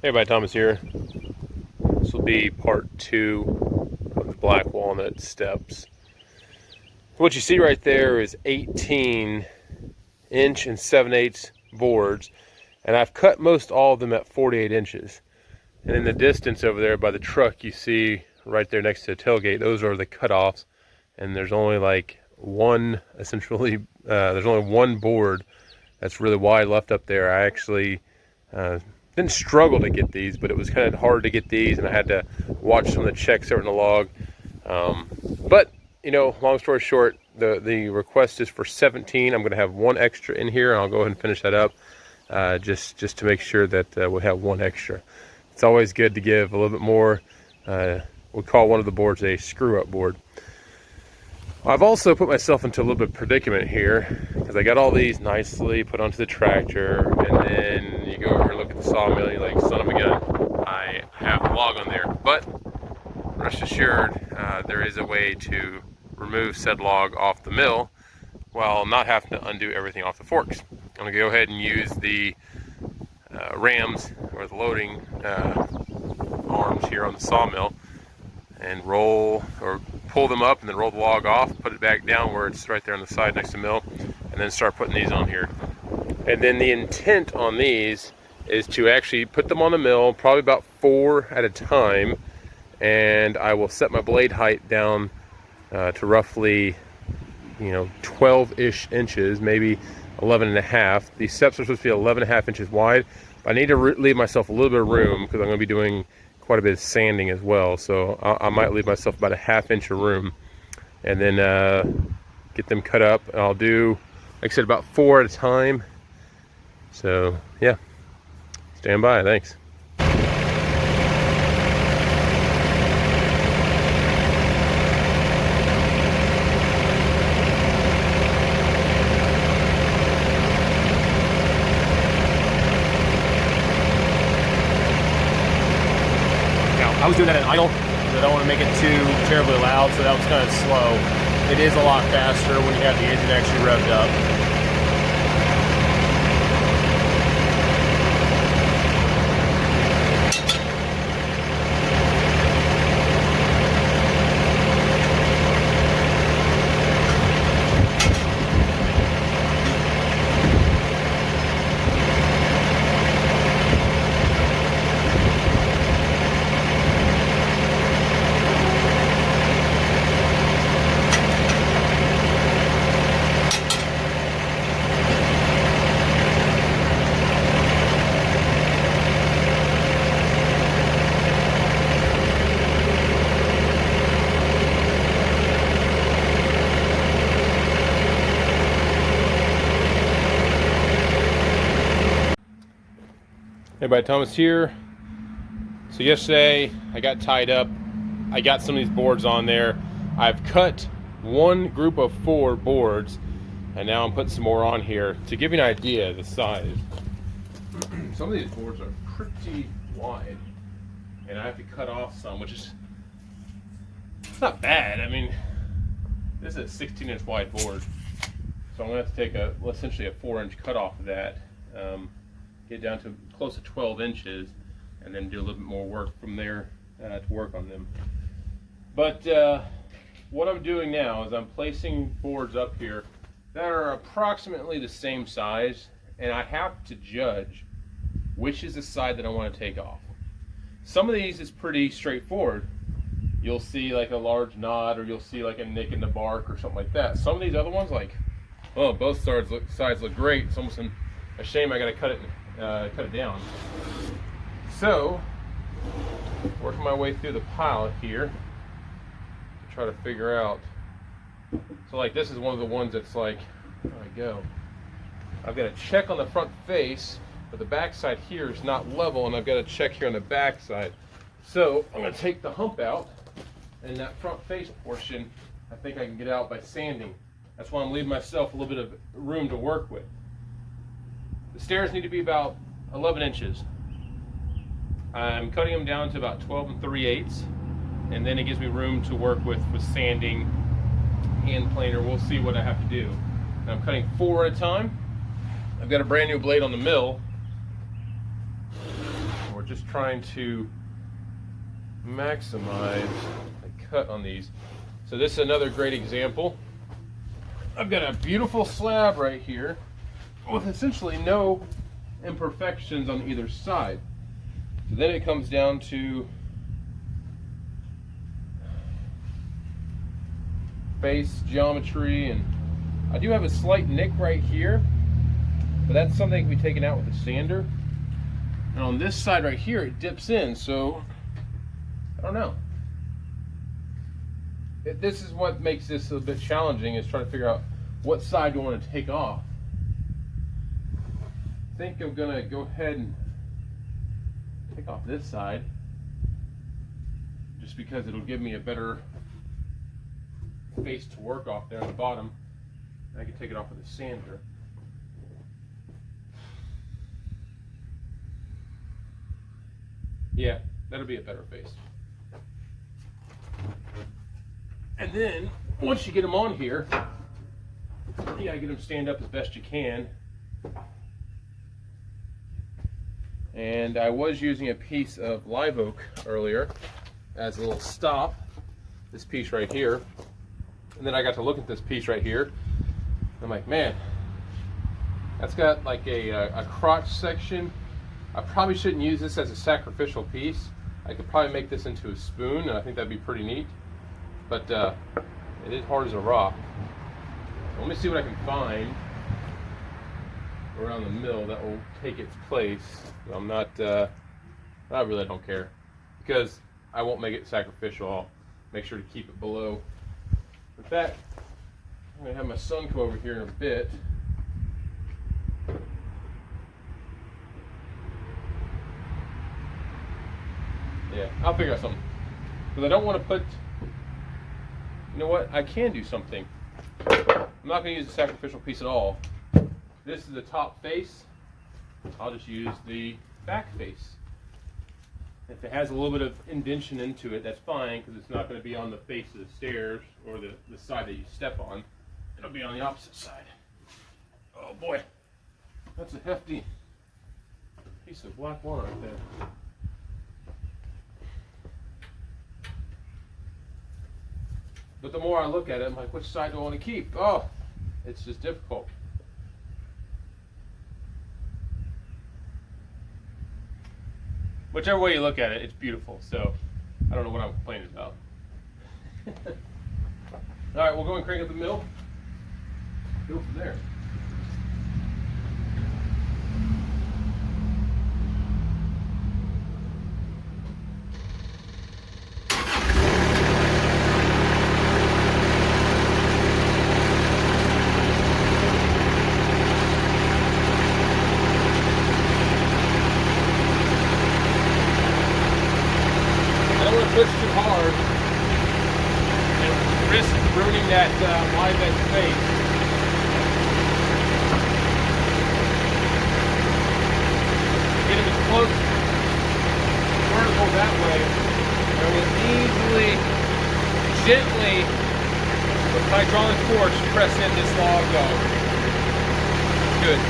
Hey everybody, Thomas here. This will be part 2 of the Black Walnut steps. What you see right there is 18 inch and 7/8 boards, and I've cut most all of them at 48 inches. And in the distance over there by the truck, you see right there next to the tailgate, those are the cutoffs, and there's only like one, essentially, there's only one board that's really wide left up there. I actually didn't struggle to get these, but it was kind of hard to get these, and I had to watch some of the checks that were in the log. But you know, long story short, the request is for 17. I'm going to have one extra in here, and I'll go ahead and finish that up, just to make sure that we'll have one extra. It's always good to give a little bit more. We call one of the boards a screw-up board. I've also put myself into a little bit of predicament here because I got all these nicely put onto the tractor, and then you go over and look at the sawmill and you're like, son of a gun, I have a log on there. But rest assured, there is a way to remove said log off the mill while not having to undo everything off the forks. I'm going to go ahead and use the rams, or the loading arms here on the sawmill, and roll or pull them up and then roll the log off, put it back down where it's right there on the side next to the mill, and then start putting these on here. And then the intent on these is to actually put them on the mill, probably about 4 at a time, and I will set my blade height down to roughly, 12-ish inches, maybe 11.5. These steps are supposed to be 11.5 inches wide, but I need to leave myself a little bit of room because I'm going to be doing quite a bit of sanding as well, so I might leave myself about a 1/2 inch of room, and then get them cut up. And I'll do, like I said, about 4 at a time. So yeah, stand by. Thanks. I was doing that in idle because I don't want to make it too terribly loud, so that was kind of slow. It is a lot faster when you have the engine actually revved up. Hey everybody, Thomas here. So yesterday I got tied up. I got some of these boards on there. I've cut one group of 4 boards, and now I'm putting some more on here to give you an idea of the size. Some of these boards are pretty wide, and I have to cut off some, which is, it's not bad. I mean, this is a 16-inch wide board, so I'm gonna have to take essentially a 4-inch cut off of that. Get down to close to 12 inches, and then do a little bit more work from there to work on them. But what I'm doing now is I'm placing boards up here that are approximately the same size, and I have to judge which is the side that I want to take off. Some of these is pretty straightforward. You'll see like a large knot, or you'll see like a nick in the bark or something like that. Some of these other ones, like, oh, both sides look great. It's almost a shame I got to cut it down. So, working my way through the pile here to try to figure out. So like this is one of the ones that's like, there I go. I've got to check on the front face, but the back side here is not level, and I've got to check here on the back side. So I'm going to take the hump out, and that front face portion I think I can get out by sanding. That's why I'm leaving myself a little bit of room to work with. The stairs need to be about 11 inches. I'm cutting them down to about 12 3/8, and then it gives me room to work with sanding, hand planer. We'll see what I have to do. And I'm cutting 4 at a time. I've got a brand new blade on the mill. We're just trying to maximize the cut on these. So this is another great example. I've got a beautiful slab right here with essentially no imperfections on either side. So then it comes down to face geometry, and I do have a slight nick right here, but that's something that can be taken out with a sander. And on this side right here, it dips in, so I don't know. This is what makes this a bit challenging, is trying to figure out what side do I want to take off. I think I'm gonna go ahead and take off this side, just because it'll give me a better face to work off there on the bottom. I can take it off with a sander. Yeah, that'll be a better face. And then once you get them on here, you gotta get them stand up as best you can. And I was using a piece of live oak earlier as a little stop, this piece right here. And then I got to look at this piece right here. I'm like, man, that's got like a crotch section. I probably shouldn't use this as a sacrificial piece. I could probably make this into a spoon, and I think that'd be pretty neat. But it is hard as a rock. Let me see what I can find around the mill that will take its place. I'm not, I really don't care, because I won't make it sacrificial. I'll make sure to keep it below. With that, I'm gonna have my son come over here in a bit. Yeah, I'll figure out something. Because I don't want to put, you know what, I can do something. I'm not going to use the sacrificial piece at all. This is the top face. I'll just use the back face. If it has a little bit of indentation into it, that's fine, because it's not going to be on the face of the stairs or the side that you step on. It'll be on the opposite side. Oh boy, that's a hefty piece of black walnut right there. But the more I look at it, I'm like, which side do I want to keep? Oh, it's just difficult. Whichever way you look at it, it's beautiful. So I don't know what I'm complaining about. All right, we'll go and crank up the mill. Go from there. Push too hard and risk ruining that live edge face. Get him as close vertical that way, and we'll easily, gently, with hydraulic force, press in this log dog. Good.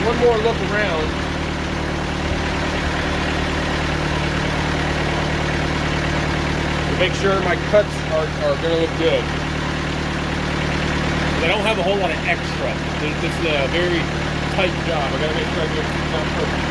One more look around. To make sure my cuts are going to look good. I don't have a whole lot of extra. This is a very tight job. I got to make sure I get it down perfect.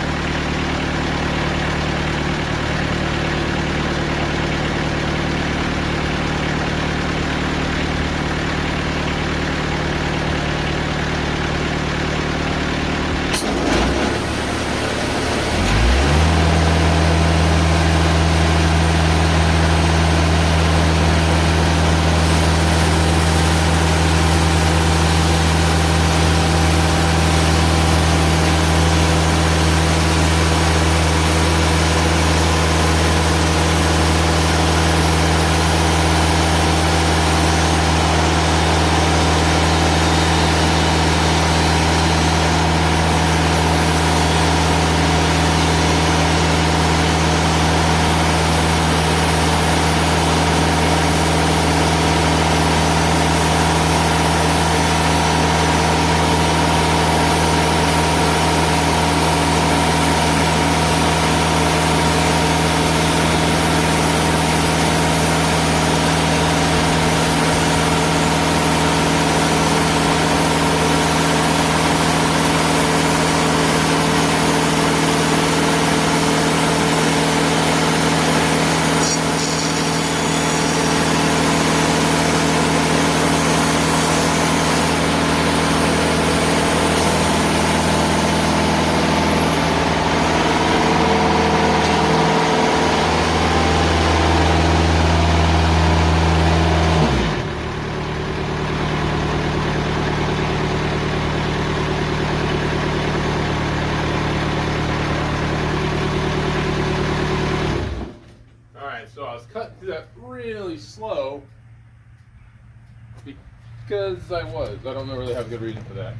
Because I was. I don't really have a good reason for that.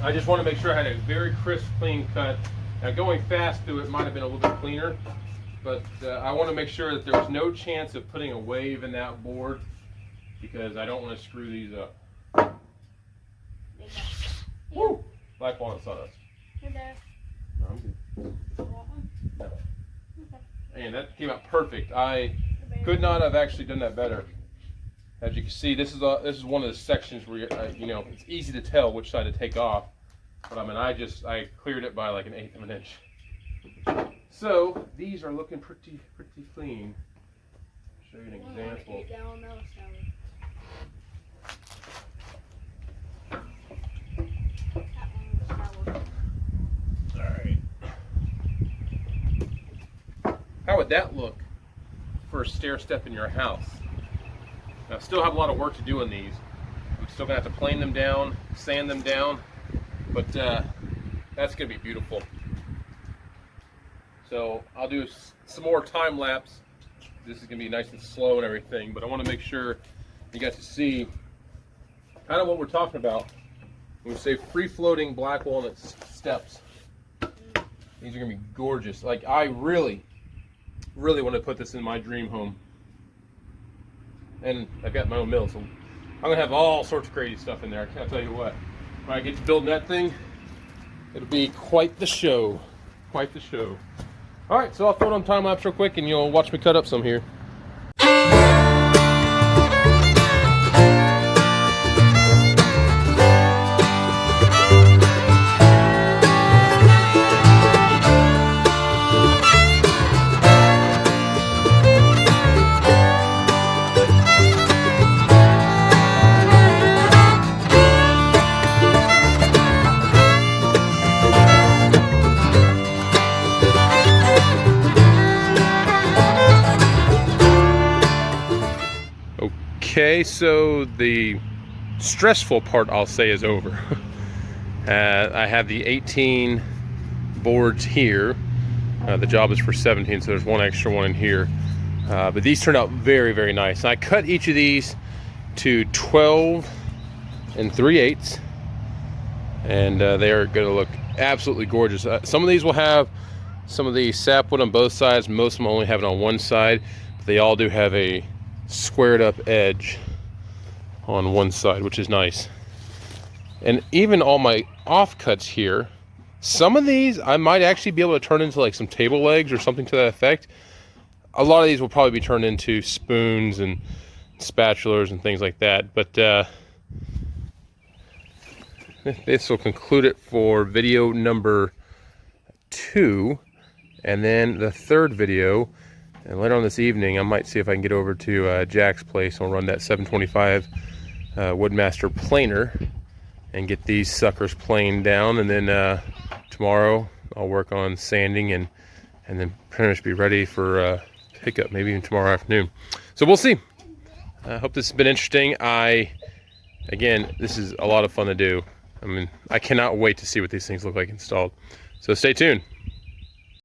I just want to make sure I had a very crisp, clean cut. Now going fast through it might have been a little bit cleaner, but I want to make sure that there's no chance of putting a wave in that board because I don't want to screw these up. Woo! Black Walnut sawdust. You're there. No, I'm good. Want one? No. Okay. And that came out perfect. I could not have actually done that better. As you can see, this is one of the sections where you know, it's easy to tell which side to take off. But I mean, I cleared it by like 1/8 of an inch. So these are looking pretty clean. Show you an example. All right. How would that look for a stair step in your house? Now, I still have a lot of work to do on these. I'm still gonna have to plane them down, sand them down, but that's gonna be beautiful. So I'll do some more time lapse. This is gonna be nice and slow and everything, but I want to make sure you guys can see kind of what we're talking about when we say free-floating black walnut steps. These are gonna be gorgeous. Like, I really want to put this in my dream home. And I've got my own mill, so I'm gonna have all sorts of crazy stuff in there. I can't tell you what. When I get to building that thing, it'll be quite the show. Quite the show. All right, so I'll throw it on time lapse real quick, and you'll watch me cut up some here. Okay, so the stressful part, I'll say, is over. I have the 18 boards here. The job is for 17, so there's one extra one in here. But these turned out very nice. I cut each of these to 12 3/8, and they are going to look absolutely gorgeous. Some of these will have some of the sapwood on both sides. Most of them only have it on one side, but they all do have a squared up edge on one side, which is nice. And even all my offcuts here, some of these I might actually be able to turn into like some table legs or something to that effect. A lot of these will probably be turned into spoons and spatulas and things like that, but this will conclude it for video number 2. And then the third video, and later on this evening, I might see if I can get over to Jack's place. I'll run that 725 Woodmaster planer and get these suckers planed down. And then tomorrow I'll work on sanding and then pretty much be ready for pickup, maybe even tomorrow afternoon. So we'll see. I hope this has been interesting. Again, this is a lot of fun to do. I mean, I cannot wait to see what these things look like installed. So stay tuned.